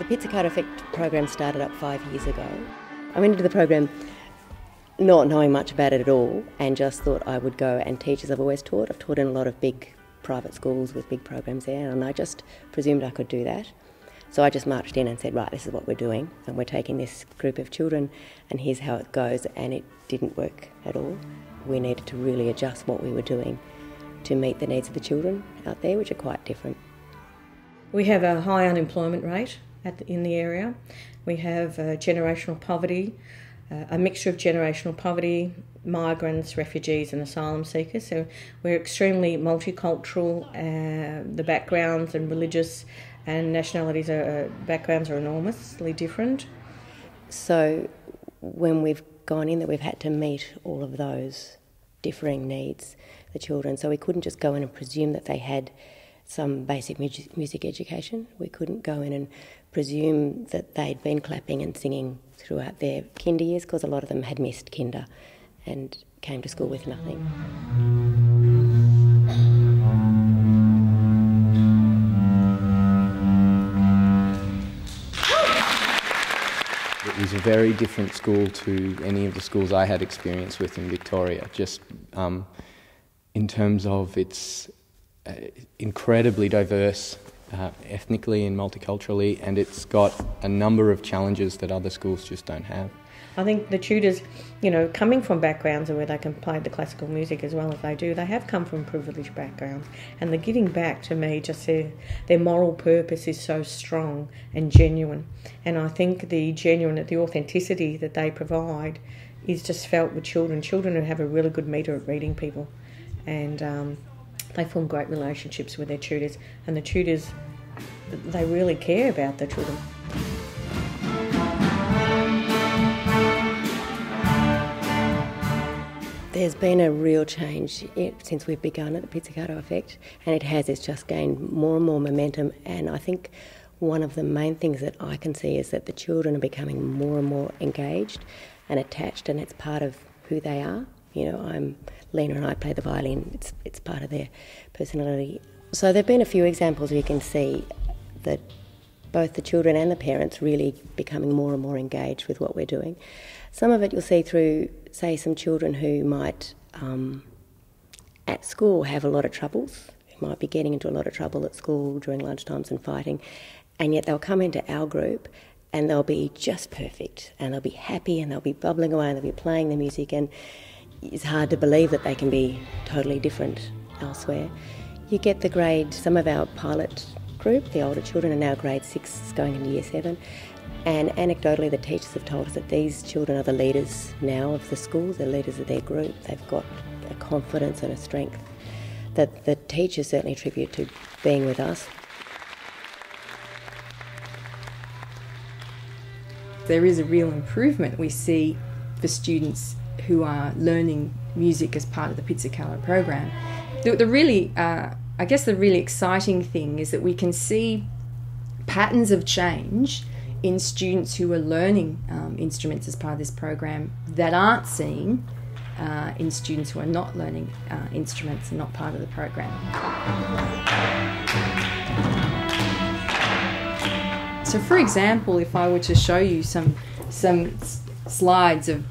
The Pizzicato Effect program started up 5 years ago. I went into the program not knowing much about it at all and just thought I would go and teach as I've always taught. I've taught in a lot of big private schools with big programs there, and I just presumed I could do that. So I just marched in and said, right, this is what we're doing, and we're taking this group of children and here's how it goes, and it didn't work at all. We needed to really adjust what we were doing to meet the needs of the children out there, which are quite different. We have a high unemployment rate in the area. We have generational poverty, a mixture of generational poverty, migrants, refugees and asylum seekers. So we're extremely multicultural. The backgrounds and religious and nationalities backgrounds are enormously different. So when we've gone in there, we've had to meet all of those differing needs, the children. So we couldn't just go in and presume that they had some basic music education. We couldn't go in and presume that they'd been clapping and singing throughout their kinder years, because a lot of them had missed kinder and came to school with nothing. It was a very different school to any of the schools I had experience with in Victoria, just in terms of its incredibly diverse ethnically and multiculturally, and it's got a number of challenges that other schools just don't have. I think the tutors, coming from backgrounds where they can play the classical music as well as they do, they have come from privileged backgrounds, and the giving back, to me, just their moral purpose is so strong and genuine. And I think the authenticity that they provide is just felt with children who have a really good meter at reading people, and they form great relationships with their tutors, and the tutors, they really care about their children. There's been a real change since we've begun at the Pizzicato Effect, and it's just gained more and more momentum, and I think one of the main things that I can see is that the children are becoming more and more engaged and attached, and it's part of who they are. Lena and I play the violin, it's part of their personality. So there have been a few examples where you can see that both the children and the parents really becoming more and more engaged with what we're doing. Some of it you'll see through, say, some children who might, at school, have a lot of troubles, who might be getting into a lot of trouble at school during lunchtimes and fighting, and yet they'll come into our group and they'll be just perfect, and they'll be happy, and they'll be bubbling away, and they'll be playing the music, and it's hard to believe that they can be totally different elsewhere. You get some of our pilot group, the older children, are now grade 6 going into year 7, and anecdotally the teachers have told us that these children are the leaders now of the school, the leaders of their group. They've got a confidence and a strength that the teachers certainly attribute to being with us. There is a real improvement we see for students who are learning music as part of the Pizzicato program. The really exciting thing is that we can see patterns of change in students who are learning instruments as part of this program that aren't seen in students who are not learning instruments and not part of the program. So, for example, if I were to show you some slides of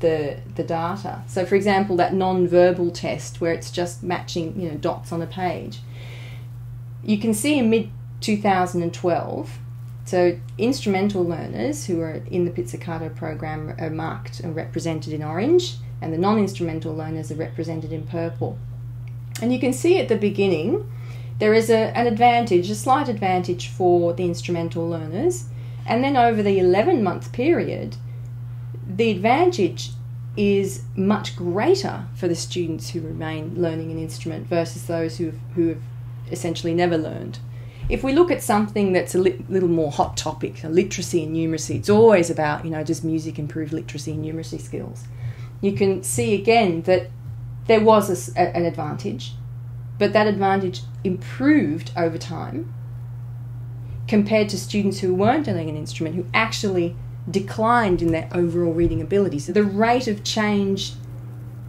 the data. So, for example, that non-verbal test where it's just matching, dots on a page. You can see in mid-2012, so instrumental learners who are in the Pizzicato program are marked and represented in orange, and the non-instrumental learners are represented in purple. And you can see at the beginning there is a slight advantage for the instrumental learners, and then over the 11-month period, the advantage is much greater for the students who remain learning an instrument versus those who have essentially never learned. If we look at something that's a little more hot topic, literacy and numeracy, it's always about, does music improve literacy and numeracy skills? You can see again that there was an advantage, but that advantage improved over time compared to students who weren't learning an instrument, who actually declined in their overall reading ability. So the rate of change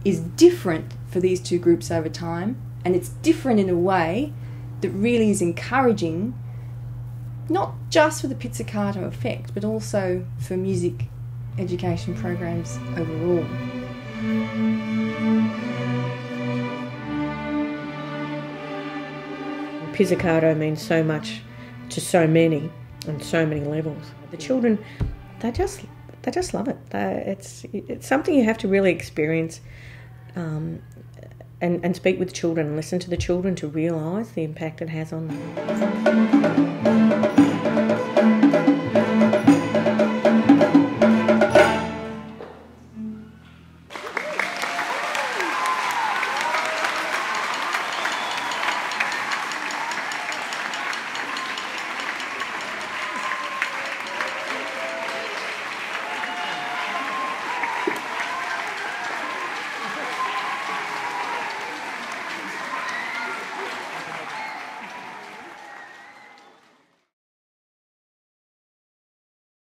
is different for these two groups over time, and it's different in a way that really is encouraging not just for the Pizzicato Effect, but also for music education programs overall. Pizzicato means so much to so many on so many levels. The children, they just love it. It's something you have to really experience and speak with children and listen to the children to realise the impact it has on them.